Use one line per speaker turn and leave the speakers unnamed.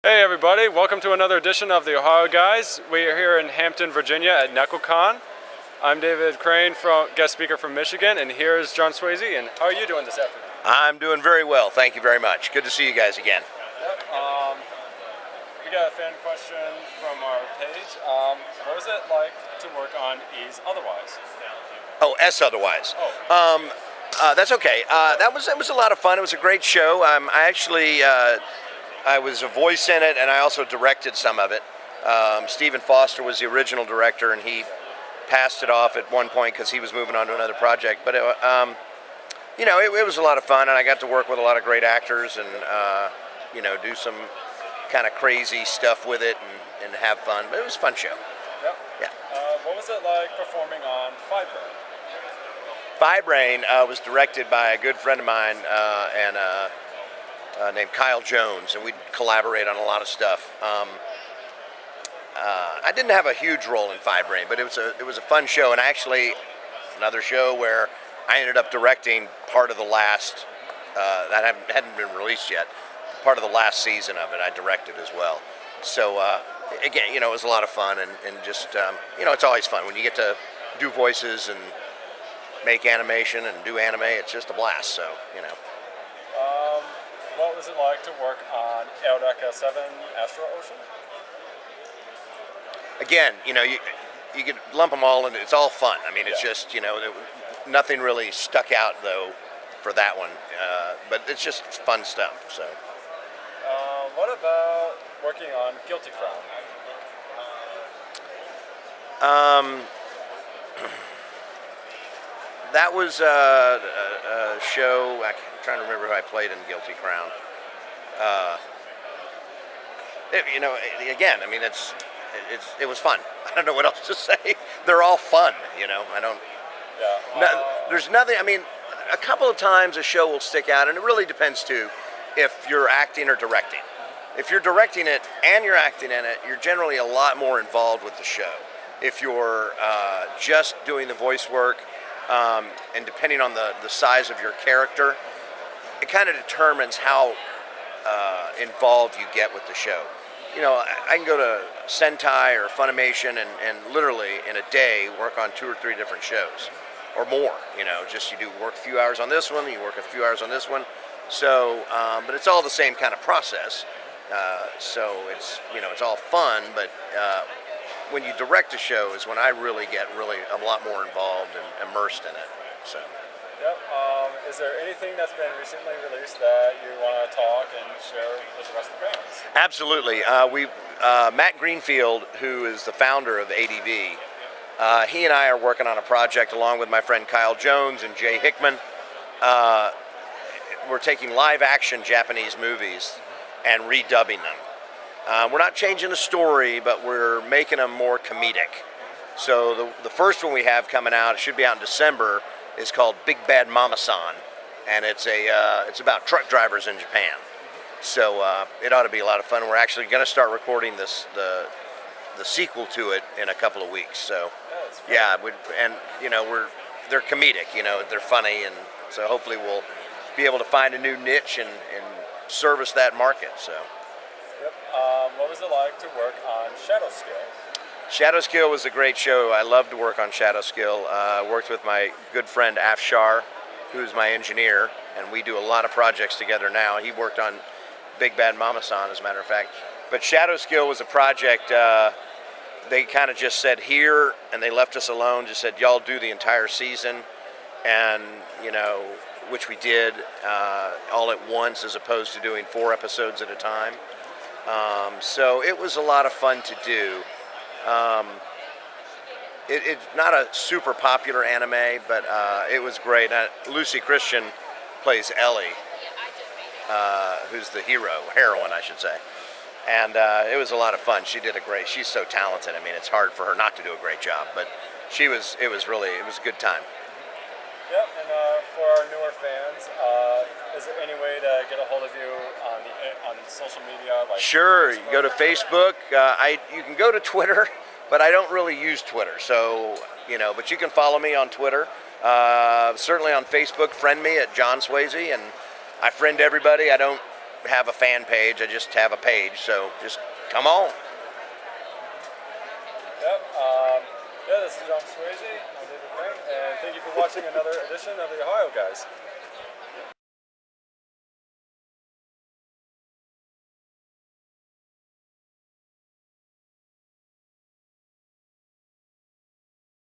Hey everybody, welcome to another edition of the Ohio Guys. We are here in Hampton, Virginia at NECOCON. I'm David Crane, guest speaker from Michigan, and here's John Swasey. And how are you doing this afternoon?
I'm doing very well, thank you very much. Good to see you guys again.
Yep. We got a fan question from our page. What was it like to work on E's Otherwise?
Oh, S Otherwise. That's okay. It was a lot of fun. It was a great show. I was a voice in it, and I also directed some of it. Stephen Foster was the original director, and he passed it off at one point because he was moving on to another project. But it was a lot of fun, and I got to work with a lot of great actors, and do some kind of crazy stuff with it, and have fun. But it was a fun show.
Yep.
Yeah.
What was it like performing on Fibrain?
Fibrain was directed by a good friend of mine, named Kyle Jones, and we'd collaborate on a lot of stuff. I didn't have a huge role in Fibrain, but it was a fun show, and actually another show where I ended up directing part of the last that hadn't been released yet. Part of the last season of it, I directed as well. So again, it was a lot of fun, and just it's always fun when you get to do voices and make animation and do anime. It's just a blast. So
What was it like to work on Eureka 7 Astro Ocean?
Again, you could lump them all, and it's all fun. I mean, it's just nothing really stuck out though for that one, but it's just fun stuff. So.
What about working on Guilty Crown?
That was a show. I'm trying to remember who I played in Guilty Crown. Again, I mean, it was fun. I don't know what else to say. They're all fun. I don't.
Yeah.
There's nothing. I mean, a couple of times a show will stick out, and it really depends too, if you're acting or directing. If you're directing it and you're acting in it, you're generally a lot more involved with the show. If you're just doing the voice work, and depending on the size of your character, it kind of determines how involved you get with the show. I can go to Sentai or Funimation and literally in a day work on 2 or 3 different shows or more. You do work a few hours on this one, you work a few hours on this one. So, but it's all the same kind of process. So it's all fun, but when you direct a show is when I really get a lot more involved and immersed in it. So.
Yep. Is there anything that's been recently released that you want to talk and share with the rest of the fans?
Absolutely. Matt Greenfield, who is the founder of ADV, he and I are working on a project along with my friend Kyle Jones and Jay Hickman. We're taking live-action Japanese movies and redubbing them. We're not changing the story, but we're making them more comedic. So the first one we have coming out, it should be out in December, is called Big Bad Mama-san, and it's about truck drivers in Japan. So it ought to be a lot of fun. We're actually going to start recording the sequel to it in a couple of weeks. So yeah, they're comedic. They're funny, and so hopefully we'll be able to find a new niche and service that market. So.
Yep. What was it like to work on Shadow Skill?
Shadow Skill was a great show. I love to work on Shadow Skill. I worked with my good friend Afshar, who's my engineer, and we do a lot of projects together now. He worked on Big Bad Mama-san, as a matter of fact. But Shadow Skill was a project they kind of just said here, and they left us alone, just said, y'all do the entire season, and, which we did all at once as opposed to doing 4 episodes at a time. So it was a lot of fun to do. It's not a super popular anime, but it was great. Lucy Christian plays Ellie, who's the heroine, I should say. And it was a lot of fun. She's so talented. I mean, it's hard for her not to do a great job, but it was a good time.
Yep, and for our newer fans, is there any way to get a hold of you on social media? Like
sure,
Facebook?
You go to Facebook. You can go to Twitter, but I don't really use Twitter. So, but you can follow me on Twitter. Certainly on Facebook, friend me at John Swasey, and I friend everybody. I don't have a fan page. I just have a page. So just come on.
Yep. Yeah, this is John Swasey. I'm David Crane, and thank you for watching another edition of the Ohio Guys.